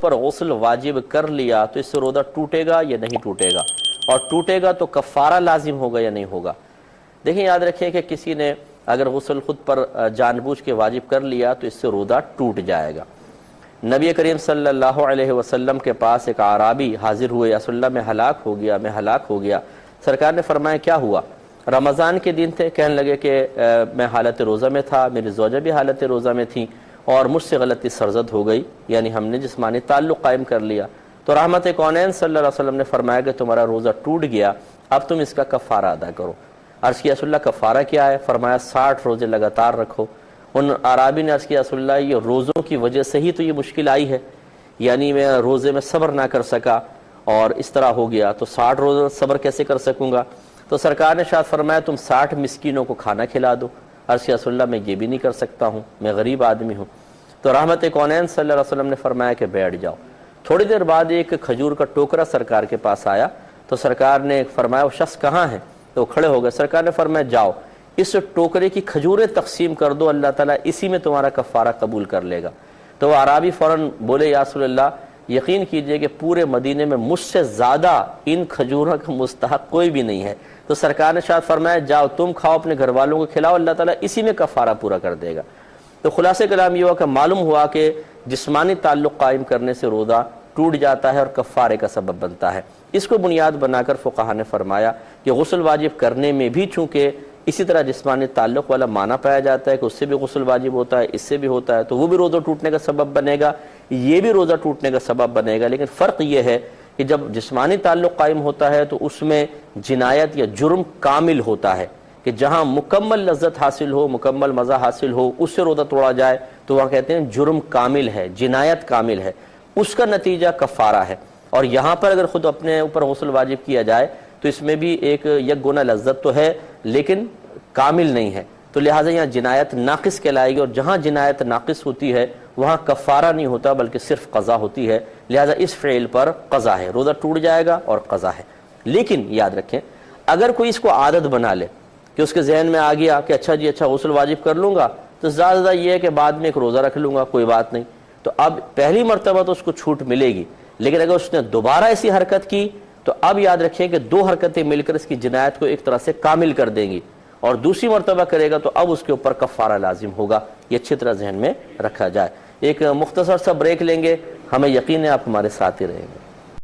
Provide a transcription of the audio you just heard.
اوپر غسل واجب کر لیا تو اس سے روزہ ٹوٹے گا یا نہیں ٹوٹے گا، اور ٹوٹے گا تو کفارہ لازم ہوگا یا نہیں ہوگا؟ دیکھیں یاد رکھیں کہ کسی نے اگر غسل خود پر جان بوجھ کے واجب کر لیا تو اس سے روزہ ٹوٹ جائے گا۔ نبی کریم صلی اللہ علیہ وسلم کے پاس ایک اعرابی حاضر ہوئے، یا رسول اللہ میں ہلاک ہو گیا۔ سرکار نے فرمایا کیا ہوا؟ رمضان کے دن تھے، کہنے لگے کہ میں حالت روزہ میں تھا، میری زوجہ بھی حالت روزہ میں تھی، اور مجھ سے غلطی سرزد ہو گئی، یعنی ہم نے جسمانی تعلق قائم کر لیا۔ تو رحمت کونین صلی اللہ علیہ وسلم نے فرمایا کہ تمہارا روزہ ٹوٹ گیا، اب تم اس کا کفارہ ادا کرو۔ عرض کیا رسول اللہ کفارہ کیا ہے؟ فرمایا 60 روزے لگاتار رکھو۔ ان اعرابی نے عرض کیا رسول اللہ یہ روزوں کی وجہ سے ہی تو یہ مشکل آئی ہے، یعنی میں روزے میں صبر نہ کر سکا اور اس طرح ہو گیا، تو 60 روزہ صبر کیسے کر سکوں گا؟ تو سرکار نے ارشاد فرمایا تم 60 مسکینوں کو کھانا کھلا دو۔ عرض کیا رسول اللہ میں یہ بھی نہیں کر سکتا ہوں، میں غریب آدمی ہوں۔ تو رحمت کونین صلی اللہ علیہ وسلم نے فرمایا کہ بیٹھ جاؤ۔ تھوڑی دیر بعد ایک کھجور کا ٹوکرا سرکار کے پاس آیا، تو سرکار نے فرمایا وہ شخص کہاں ہے؟ تو وہ کھڑے ہو گئے۔ سرکار نے فرمایا جاؤ اس ٹوکرے کی کھجوریں تقسیم کر دو، اللہ تعالیٰ اسی میں تمہارا کفارہ قبول کر لے گا۔ تو وہ اعرابی فوراً بولے یا رسول اللہ یقین کیجئے کہ پورے مدینے میں مجھ سے زیادہ ان کھجوروں کا مستحق کوئی بھی نہیں ہے۔ تو سرکار نے شاید فرمایا جاؤ تم کھاؤ، اپنے گھر والوں کو کھلاؤ، اللہ تعالیٰ اسی میں کفارہ پورا کر دے گا۔ تو خلاصہ کلام یہ ہوا کہ معلوم ہوا کہ جسمانی تعلق قائم کرنے سے روزہ ٹوٹ جاتا ہے اور کفارے کا سبب بنتا ہے۔ اس کو بنیاد بنا کر فقہا نے فرمایا کہ غسل واجب کرنے میں بھی چونکہ اسی طرح جسمانی تعلق والا معنی پایا جاتا ہے کہ اس سے بھی غسل واجب ہوتا ہے، اس سے بھی ہوتا ہے، تو وہ بھی روزہ ٹوٹنے کا سبب بنے گا، یہ بھی روزہ ٹوٹنے کا سبب بنے گا۔ لیکن فرق یہ ہے کہ جب جسمانی تعلق قائم ہوتا ہے تو اس میں جنایت یا جرم کامل ہوتا ہے، کہ جہاں مکمل لذت حاصل ہو، مکمل مزہ حاصل ہو، اس سے روزہ توڑا جائے تو وہاں کہتے ہیں جرم کامل ہے، جنایت کامل ہے، اس کا نتیجہ کفارہ ہے۔ اور یہاں پر اگر خود اپنے اوپر غسل واجب کیا جائے تو اس میں بھی ایک یک گنا لذت تو ہے لیکن کامل نہیں ہے، تو لہٰذا یہاں جنایت ناقص کہلائے گی، اور جہاں جنایت ناقص ہوتی ہے وہاں کفارہ نہیں ہوتا بلکہ صرف قضا ہوتی ہے، لہٰذا اس فعل پر قضا ہے، روزہ ٹوٹ جائے گا اور قضا ہے۔ لیکن یاد رکھیں اگر کوئی اس کو عادت بنا لے کہ اس کے ذہن میں آ گیا کہ اچھا جی اچھا غسل واجب کر لوں گا تو زیادہ یہ ہے کہ بعد میں ایک روزہ رکھ لوں گا، کوئی بات نہیں، تو اب پہلی مرتبہ تو اس کو چھوٹ ملے گی، لیکن اگر اس نے دوبارہ ایسی حرکت کی تو اب یاد رکھیں کہ 2 حرکتیں مل کر اس کی جنایت کو ایک طرح سے کامل کر دیں گی، اور دوسری مرتبہ کرے گا تو اب اس کے اوپر کفارہ لازم ہوگا۔ یہ اچھی طرح ذہن میں رکھا جائے۔ ایک مختصر سا بریک لیں گے، ہمیں یقین ہے آپ ہمارے ساتھ ہی رہیں گے۔